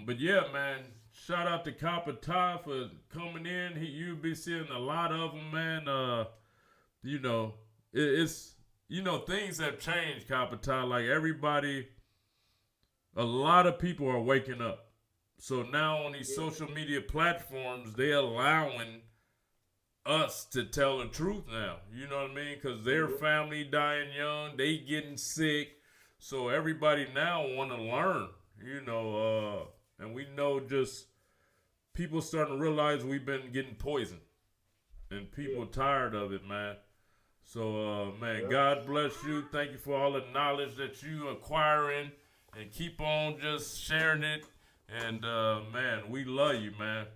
But yeah, man, shout out to Copper Ty for coming in. You'll be seeing a lot of them, man. You know, it's, you know, things have changed, Copper Ty. Like everybody, a lot of people are waking up. So now on these social media platforms, they're allowing us to tell the truth now. You know what I mean? Because their family dying young, they getting sick. So everybody now want to learn, you know, and we know just people starting to realize we've been getting poisoned. And people tired of it, man. So, man, God bless you. Thank you for all the knowledge that you acquiring. And keep on just sharing it. And, man, we love you, man.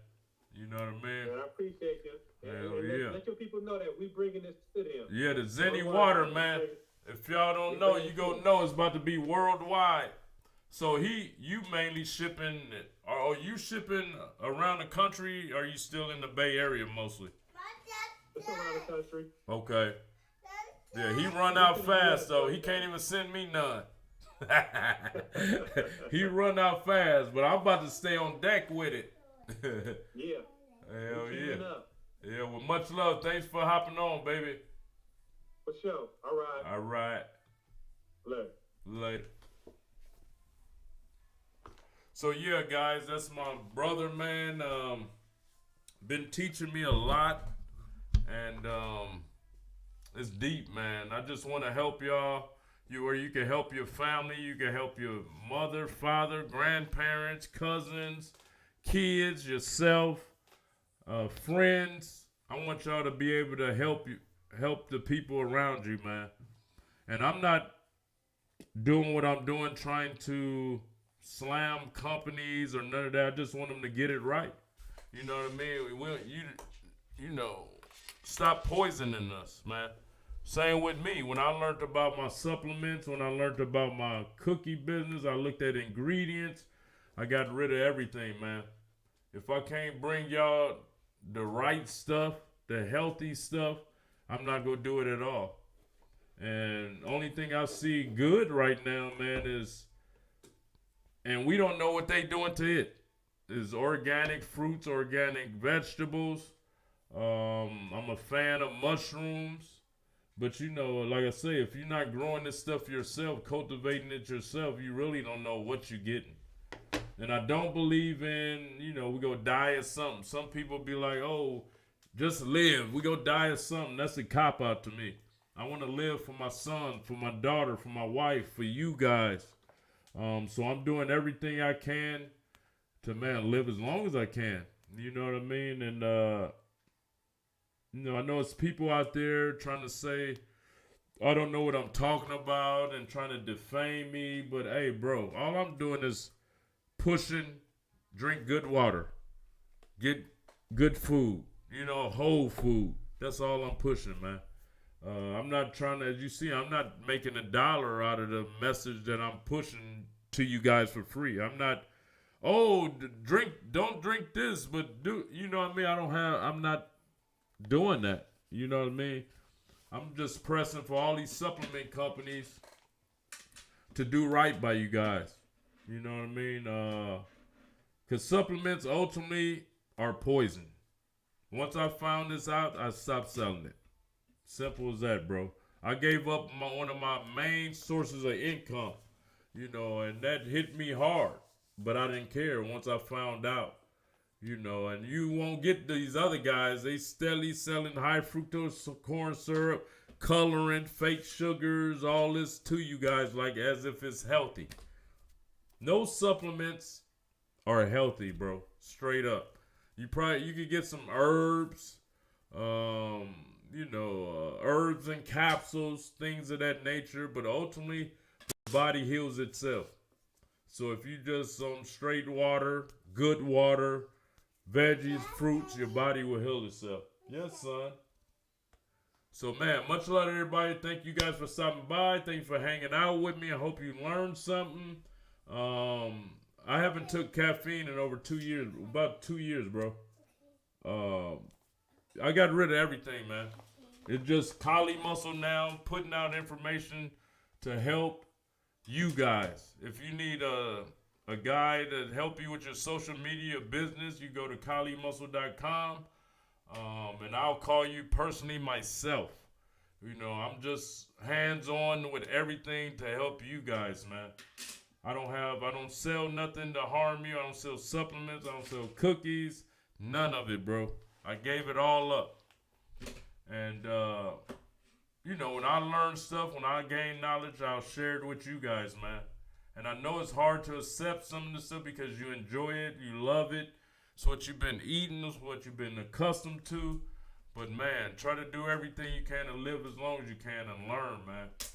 You know what I mean? And I appreciate you. Hell And yeah. let your people know that we bringing this to them. Yeah, the Zenny water, man. If y'all don't know, you gonna know it's about to be worldwide. So you mainly shipping, are you shipping around the country? Or are you still in the Bay Area mostly? It's around the country. Okay. Yeah, he run out fast though. He can't even send me none. He run out fast, but I'm about to stay on deck with it. Yeah. Hell We're yeah. keeping up. Yeah, well, much love. Thanks for hopping on, baby. For sure. All right. All right. Later. Later. So yeah, guys, that's my brother, man. Been teaching me a lot, and it's deep, man. I just want to help y'all. Where you can help your family, you can help your mother, father, grandparents, cousins, kids, yourself, friends. I want y'all to be able to help the people around you, man. And I'm not doing what I'm doing trying to slam companies or none of that. I just want them to get it right. You know what I mean? You know, stop poisoning us, man. Same with me. When I learned about my supplements, when I learned about my cookie business, I looked at ingredients. I got rid of everything, man. If I can't bring y'all the right stuff, the healthy stuff, I'm not going to do it at all. And only thing I see good right now, man, is, and we don't know what they doing to it, is organic fruits, organic vegetables. I'm a fan of mushrooms. But, you know, like I say, if you're not growing this stuff yourself, cultivating it yourself, you really don't know what you're getting. And I don't believe in, you know, we go die of something. Some people be like, oh, just live. We go die of something. That's a cop-out to me. I want to live for my son, for my daughter, for my wife, for you guys. So I'm doing everything I can to, man, live as long as I can. You know what I mean? And, you know, I know it's people out there trying to say, I don't know what I'm talking about and trying to defame me. But, hey, bro, all I'm doing is pushing, drink good water, get good food, you know, whole food. That's all I'm pushing, man. I'm not trying to, as you see, I'm not making $1 out of the message that I'm pushing to you guys for free. I'm not, don't drink this, but do, you know what I mean? I'm not doing that. You know what I mean? I'm just pressing for all these supplement companies to do right by you guys. You know what I mean? Because supplements ultimately are poison. Once I found this out, I stopped selling it. Simple as that, bro. I gave up one of my main sources of income, you know, and that hit me hard. But I didn't care once I found out, you know. And you won't get these other guys. They steadily selling high fructose corn syrup, coloring, fake sugars, all this to you guys like as if it's healthy. No supplements are healthy, bro. Straight up. You could get some herbs, herbs and capsules, things of that nature, but ultimately the body heals itself. So if you just straight water, good water, veggies, fruits, your body will heal itself. Yes, son. So, man, much love to everybody. Thank you guys for stopping by. Thank you for hanging out with me. I hope you learned something. I haven't took caffeine in over 2 years, about 2 years, bro. I got rid of everything, man. It's just Kali Muscle now, putting out information to help you guys. If you need a guy to help you with your social media business, you go to KaliMuscle.com, and I'll call you personally myself. You know, I'm just hands-on with everything to help you guys, man. I don't sell nothing to harm you. I don't sell supplements. I don't sell cookies. None of it, bro. I gave it all up. And, when I learn stuff, when I gain knowledge, I'll share it with you guys, man. And I know it's hard to accept some of this stuff because you enjoy it, you love it. It's what you've been eating, it's what you've been accustomed to. But, man, try to do everything you can to live as long as you can and learn, man.